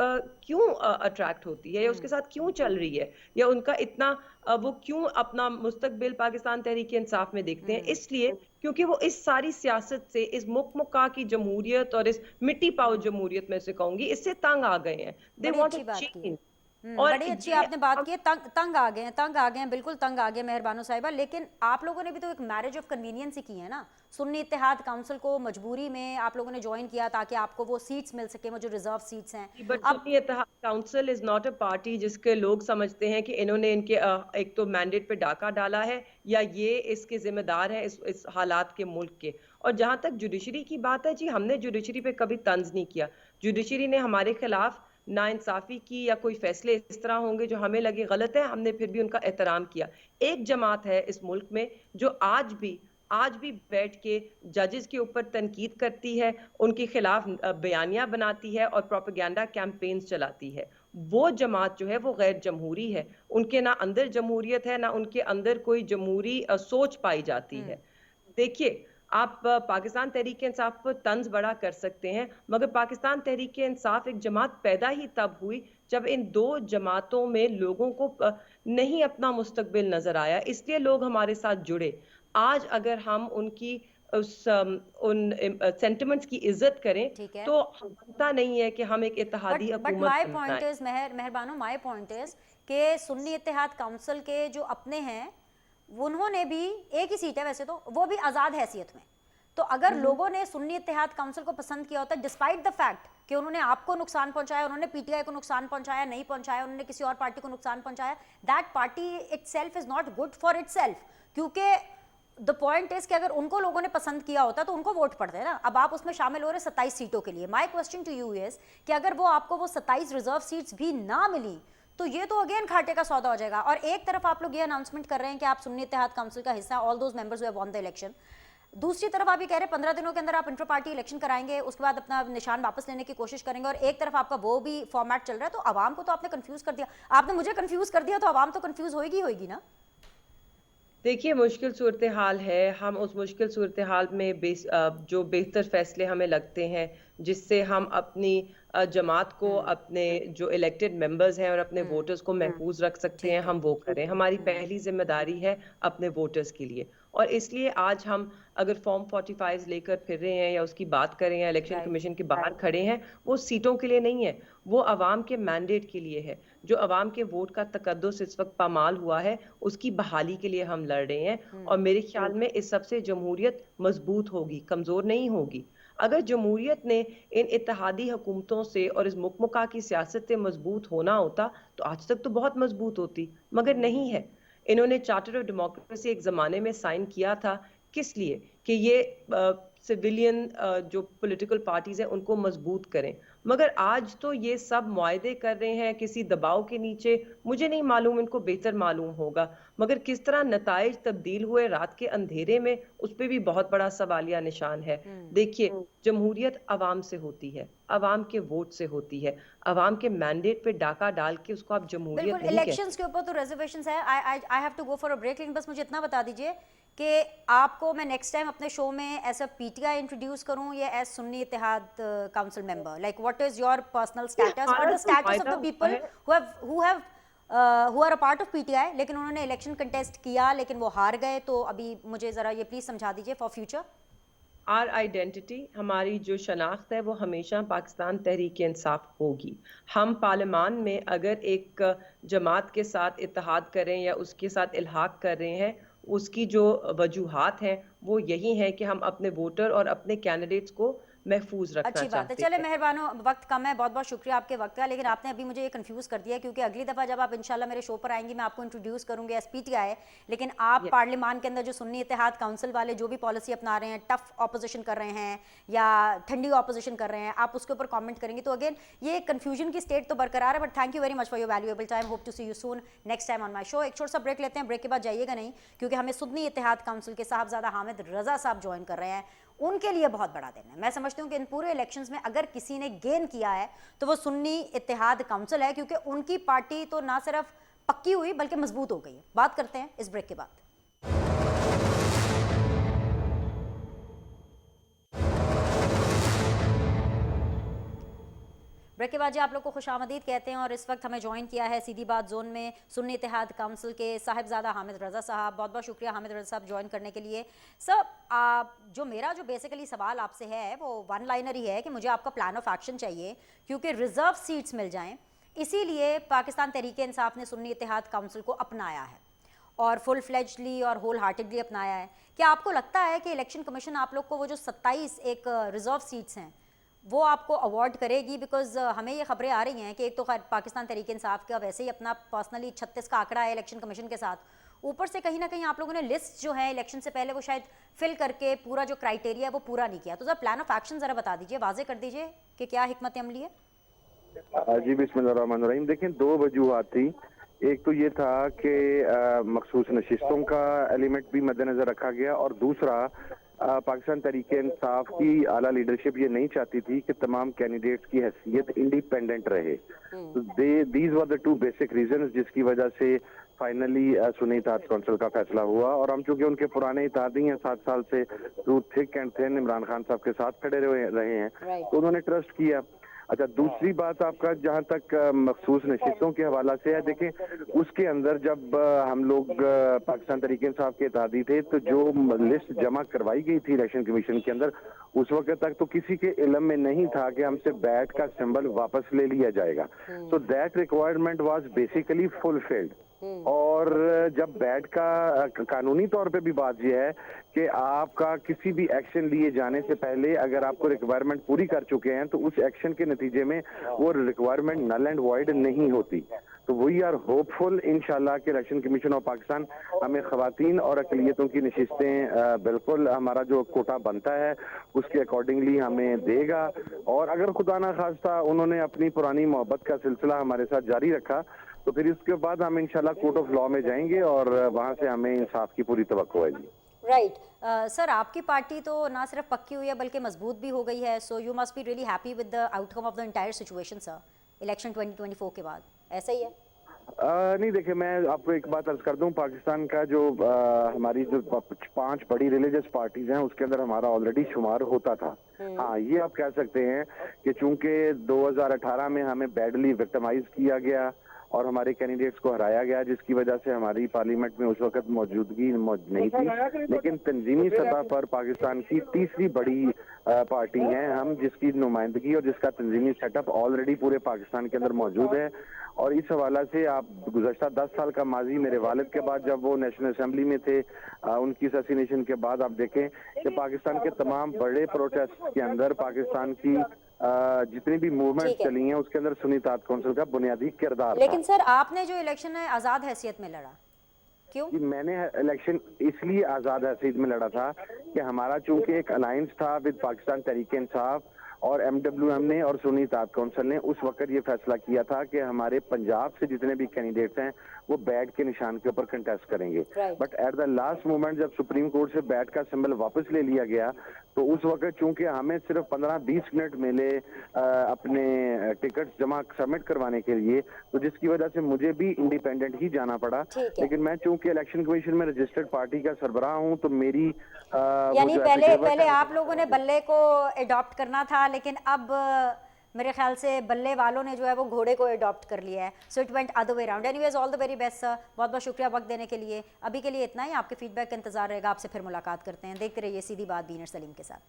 क्यों अट्रैक्ट होती है, या उसके साथ क्यों चल रही है, या उनका इतना वो क्यों अपना मुस्तकबिल पाकिस्तान तहरीक इंसाफ में देखते हैं? इसलिए क्योंकि वो इस सारी सियासत से, इस मुकमुका की जमहूरियत और इस मिट्टी पाओ जमहूरियत में से कहूंगी, इससे तंग आ गए हैं। दे बड़ी वांट अच्छी अ बात की। चेंज। और बड़ी अच्छी आपने बात की है। तंग आ गए हैं, तंग आ गए हैं, बिल्कुल तंग आ गए मेहरबानो साहिबा। लेकिन आप लोगों ने भी तो एक मैरिज ऑफ कन्वीनियंस ही की है ना। सुन्नी इत्तेहाद काउंसिल को मजबूरी में आप लोगों ने ज्वाइन किया ताकि आपको वो सीट्स मिल सके, वो जो रिजर्व सीट्स हैं। बट अब Sunni Ittehad Council is not a party जिसके लोग समझते हैं कि इन्होंने इनके एक तो मैंडेट पे डाका डाला है, या ये इसके जिम्मेदार हैं इस हालात के मुल्क के। और जहां तक जुडिशरी की बात है, जी हमने जुडिशरी पे कभी तंज नहीं किया। जुडिशरी ने हमारे खिलाफ नाइंसाफी की, या कोई फैसले इस तरह होंगे जो हमें लगे गलत है, हमने फिर भी उनका एहतराम किया। एक जमात है इस मुल्क में जो आज भी बैठ के जजेस के ऊपर तनकीद करती है, उनके खिलाफ बयानियां बनाती है और प्रोपेगेंडा कैंपेन्स चलाती है। वो जमात जो है वो गैर जमहूरी है। उनके ना अंदर जमहूरियत है, ना उनके अंदर कोई जमहूरी सोच पाई जाती है। देखिए, आप पाकिस्तान तहरीक इंसाफ पर तंज बड़ा कर सकते हैं, मगर पाकिस्तान तहरीक इंसाफ एक जमात पैदा ही तब हुई जब इन दो जमातों में लोगों को नहीं अपना मुस्तकबिल नजर आया, इसलिए लोग हमारे साथ जुड़े। आज अगर हम उनकी उन सेंटिमेंट्स की इज्जत करें, ठीक है, तो बनता नहीं है कि हम एक इत्तेहादी बट हुकूमत माय बनाएं। Point is मेहरबानो, my point is कि सुन्नी इत्तेहाद काउंसिल के जो अपने हैं, उन्होंने भी एक ही सीट है वैसे तो, वो भी आज़ाद हैसियत में। तो अगर लोगों ने सुन्नी इत्तेहाद काउंसिल को पसंद किया होता, डिस्पाइट द फैक्ट कि उन्होंने आपको नुकसान पहुंचाया, उन्होंने पीटीआई को नुकसान पहुंचाया, नहीं पहुंचाया, उन्होंने किसी और पार्टी को नुकसान पहुंचाया, that party itself is not good for itself. क्योंकि द पॉइंट इज कि अगर उनको लोगों ने पसंद किया होता तो उनको वोट पड़ते हैं ना। अब आप उसमें शामिल हो रहे 27 सीटों के लिए। My question to you is कि अगर वो आपको वो 27 रिजर्व सीट्स भी ना मिली तो ये तो अगेन घाटे का सौदा हो जाएगा। और एक तरफ आप लोग ये अनाउंसमेंट कर रहे हैं कि आप सुन्नी इत्तेहाद काउंसिल का हिस्सा, all those members who have won the election. दूसरी तरफ आप ये कह रहे हैं 15 दिनों के अंदर आप इंटर पार्टी इलेक्शन कराएंगे, उसके बाद अपना निशान वापस लेने की कोशिश करेंगे, और एक तरफ आपका वो भी फॉर्मेट चल रहा है। तो आवाम को तो आपने कंफ्यूज कर दिया। आपने मुझे कंफ्यूज कर दिया, तो आवाम तो कंफ्यूज होगी ना। देखिए, मुश्किल सूरत हाल है। हम उस मुश्किल सूरत हाल में जो बेहतर फैसले हमें लगते हैं, जिससे हम अपनी जमात को, अपने जो इलेक्टेड मेंबर्स हैं और अपने वोटर्स को महफूज रख सकते हैं, हम वो करें। हमारी पहली जिम्मेदारी है अपने वोटर्स के लिए, और इसलिए आज हम अगर फॉर्म 45 लेकर फिर रहे हैं या उसकी बात करें या इलेक्शन कमीशन के बाहर खड़े हैं, वो सीटों के लिए नहीं है, वो अवाम के मैंडेट के लिए है। जो अवाम के वोट का तकद्दुस इस वक्त पामाल हुआ है, उसकी बहाली के लिए हम लड़ रहे हैं। और मेरे ख्याल में इस सबसे जमहूरियत मजबूत होगी, कमजोर नहीं होगी। अगर जमहूरियत ने इन इत्तेहादी हुकूमतों से और इस मुकमुका की सियासत से मजबूत होना होता तो आज तक तो बहुत मजबूत होती, मगर नहीं है। इन्होंने चार्टर ऑफ डेमोक्रेसी एक ज़माने में साइन किया था, किस लिए? कि ये सिविलियन जो पॉलिटिकल पार्टीज हैं उनको मजबूत करें, मगर आज तो ये सब मुआहदे कर रहे हैं किसी दबाव के नीचे। मुझे नहीं मालूम, इनको बेहतर मालूम होगा, मगर किस तरह नताइज तब्दील हुए रात के अंधेरे में, उस पर भी बहुत बड़ा सवालिया निशान है। देखिए, जमहूरियत अवाम से होती है, अवाम के वोट से होती है, अवाम के मैंडेट पे डाका डाल के उसको आप जमहूरियत बिल्कुल, नहीं कहते। इलेक्शंस के ऊपर तो रिजर्वेशंस है। I have to go for a break, लेकिन बस मुझे इतना बता दीजिए कि आपको मैं नेक्स्ट टाइम अपने शो में एज अ पीटीआई इंट्रोड्यूस करूं या as Sunni Ittehad Council member, like what is your personal status और हमारा द तो स्टेटस ऑफ फायदा द हुआ पीपल है। Who are a part of PTI, लेकिन उन्होंने इलेक्शन कंटेस्ट किया लेकिन वो हार गए। तो अभी मुझे ज़रा ये प्लीज़ समझा दीजिए फॉर फ्यूचर। आर आइडेंटिटी, हमारी जो शनाख्त है वो हमेशा पाकिस्तान तहरीक इंसाफ होगी। हम पार्लियामान में अगर एक जमात के साथ इत्तेहाद करें या उसके साथ इल्हाक कर रहे हैं, उसकी जो वजूहात हैं वो यही है कि हम अपने वोटर और अपने कैंडिडेट्स को महफूज रखना अच्छी बात है। चाहते चले हैं। मेहरबानो, वक्त कम है, बहुत बहुत शुक्रिया आपके वक्त का, लेकिन आपने अभी मुझे ये कंफ्यूज कर दिया, क्योंकि अगली दफ़ा जब आप इंशाल्लाह मेरे शो पर आएंगी मैं आपको इंट्रोड्यूस करूंगी एस पीटीआई, लेकिन आप ये- पार्लियामान के अंदर जो सुन्नी इत्तेहाद काउंसिल वाले जो भी पॉलिसी अपना रहे हैं, टफ ऑपोजिशन कर रहे हैं या ठंडी ऑपोजिशन कर रहे हैं, आप उसके ऊपर कॉमेंट करेंगे। तो अगेन ये कन्फ्यूजन की स्टेट तो बरकरार है, but thank you very much for your valuable time. Hope to see you soon next time on my show. एक छोटा सा ब्रेक लेते हैं, ब्रेक के बाद जाइएगा नहीं, क्योंकि हमें सुन्नी इत्तेहाद काउंसिल के साहबजादा हामिद रजा साहब ज्वाइन कर रहे हैं। उनके लिए बहुत बड़ा दिन है। मैं समझती हूँ कि इन पूरे इलेक्शंस में अगर किसी ने गेन किया है तो वो सुन्नी इत्तेहाद काउंसिल है, क्योंकि उनकी पार्टी तो ना सिर्फ पक्की हुई बल्कि मजबूत हो गई है। बात करते हैं इस ब्रेक के बाद। ब्रेक के बाद जी आप लोग को खुशामदीद कहते हैं, और इस वक्त हमें ज्वाइन किया है सीधी बात जोन में सुन्नी इत्तेहाद काउंसिल के साहिबजादा हामिद रजा साहब। बहुत बहुत शुक्रिया हामिद रजा साहब ज्वाइन करने के लिए। सर, जो मेरा जो बेसिकली सवाल आपसे है वो वन लाइनर ही है कि मुझे आपका प्लान ऑफ एक्शन चाहिए, क्योंकि रिजर्व सीट्स मिल जाएं, इसीलिए पाकिस्तान तहरीक इंसाफ ने सुन्नी इत्तेहाद काउंसिल को अपनाया है और फुल फ्लेजली और होल हार्टेडली अपनाया है। क्या आपको लगता है कि इलेक्शन कमीशन आप लोग को वो जो 27 एक रिजर्व सीट्स हैं वो आपको अवार्ड करेगी? बिकॉज हमें ये खबरें आ रही हैं कि एक तो पाकिस्तान तहरीक इंसाफ का वैसे ही अपना पर्सनली 36 का आंकड़ा है इलेक्शन कमीशन के साथ, ऊपर से कहीं ना कहीं आप लोगों ने लिस्ट जो है इलेक्शन से पहले वो शायद फिल करके पूरा जो क्राइटेरिया है वो पूरा नहीं किया। तो ज़रा प्लान ऑफ एक्शन ज़रा बता दीजिए, वाजे कर दीजिए कि क्या हिकमत अमली है। जी बिस्मिल्लाहिर्रहमानिर्रहीम। देखिए, दो वजूहात थी। एक तो ये था कि मखसूस नशिस्तों का एलिमेंट भी मद्देनजर रखा गया, और दूसरा पाकिस्तान तहरीक इंसाफ की आला लीडरशिप ये नहीं चाहती थी कि तमाम कैंडिडेट्स की हैसियत इंडिपेंडेंट रहे। तो these were the two basic reasons जिसकी वजह से फाइनली सुन्नी इत्तेहाद काउंसिल का फैसला हुआ। और हम चूंकि उनके पुराने इत्तेहादी हैं, 7 साल से through thick and thin Imran Khan साहब के साथ खड़े रहे हैं, तो उन्होंने ट्रस्ट किया। अच्छा, दूसरी बात आपका जहां तक मखसूस नशिस्तों के हवाला से है, देखें उसके अंदर जब हम लोग पाकिस्तान तहरीक इंसाफ के इत्तेहादी थे तो जो लिस्ट जमा करवाई गई थी इलेक्शन कमीशन के अंदर, उस वक्त तक तो किसी के इल्म में नहीं था कि हमसे बैट का सिंबल वापस ले लिया जाएगा। So that requirement was basically fulfilled. और जब बैट का कानूनी तौर पे भी बात यह है कि आपका किसी भी एक्शन लिए जाने से पहले अगर आपको रिक्वायरमेंट पूरी कर चुके हैं तो उस एक्शन के नतीजे में वो रिक्वायरमेंट नल एंड वॉइड नहीं होती। तो वी आर होपफुल इंशाल्लाह कि इलेक्शन कमीशन ऑफ पाकिस्तान हमें खवातीन और अकलियतों की नशिस्तें बिल्कुल हमारा जो कोटा बनता है उसके अकॉर्डिंगली हमें देगा। और अगर खुदा ना खास्ता उन्होंने अपनी पुरानी मोहब्बत का सिलसिला हमारे साथ जारी रखा तो फिर इसके बाद हम इंशाल्लाह कोर्ट ऑफ लॉ में जाएंगे और वहां से हमें इंसाफ की पूरी तवक्को है जी। राइट सर, आपकी पार्टी तो ना सिर्फ पक्की हुई है बल्कि मजबूत भी हो गई है, so you must be really happy with the outcome of the entire situation sir, election 2024 के बाद, ऐसा ही है? नहीं देखिए, मैं आपको एक बात अर्ज कर दूं, पाकिस्तान का जो हमारी जो 5 बड़ी रिलीजियस पार्टीज हैं उसके अंदर हमारा ऑलरेडी शुमार होता था। हाँ, ये आप कह सकते हैं कि चूंकि 2018 में हमें बैडली विक्टिमाइज किया गया और हमारे कैंडिडेट्स को हराया गया, जिसकी वजह से हमारी पार्लियामेंट में उस वक्त मौजूदगी नहीं थी, लेकिन तंजीमी सतह पर पाकिस्तान की तीसरी बड़ी पार्टी है हम, जिसकी नुमाइंदगी और जिसका तंजीमी सेटअप ऑलरेडी पूरे पाकिस्तान के अंदर मौजूद है। और इस हवाला से आप गुज़श्ता 10 साल का माजी, मेरे वालिद के बाद जब वो नेशनल असेंबली में थे, उनकी असैसिनेशन के बाद आप देखें कि पाकिस्तान के तमाम बड़े प्रोटेस्ट के अंदर पाकिस्तान की जितनी भी मूवमेंट ठीक है। चली हैं उसके अंदर सुन्नी इत्तेहाद कौंसिल का बुनियादी किरदार था। लेकिन सर आपने जो इलेक्शन है आज़ाद हैसियत में लड़ा, क्यों? कि मैंने इलेक्शन इसलिए आज़ाद हैसियत में लड़ा था कि हमारा चूंकि एक अलायंस था विद पाकिस्तान तहरीक इंसाफ और MWM ने और सुन्नी इत्तेहाद कौंसिल ने उस वक्त ये फैसला किया था कि हमारे पंजाब से जितने भी कैंडिडेट्स हैं वो बैट के निशान के ऊपर कंटेस्ट करेंगे। Right. But at the last moment जब सुप्रीम कोर्ट से बैट का सिंबल वापस ले लिया गया तो उस वक्त चूंकि हमें सिर्फ 15-20 मिनट मिले अपने टिकट्स जमा सबमिट करवाने के लिए, तो जिसकी वजह से मुझे भी इंडिपेंडेंट ही जाना पड़ा। ठीक है। लेकिन मैं चूंकि इलेक्शन कमीशन में रजिस्टर्ड पार्टी का सरबराह हूं तो मेरी यानी पहले आप लोगों ने बल्ले को अडॉप्ट करना था, लेकिन अब मेरे ख्याल से बल्ले वालों ने जो है वो घोड़े को अडॉप्ट कर लिया है। So it went other way around. Anyways all the very best sir, बहुत बहुत शुक्रिया वक्त देने के लिए। अभी के लिए इतना ही, आपके फीडबैक का इंतजार रहेगा। आपसे फिर मुलाकात करते हैं। देखते रहिए सीधी बात बीनर सलीम के साथ।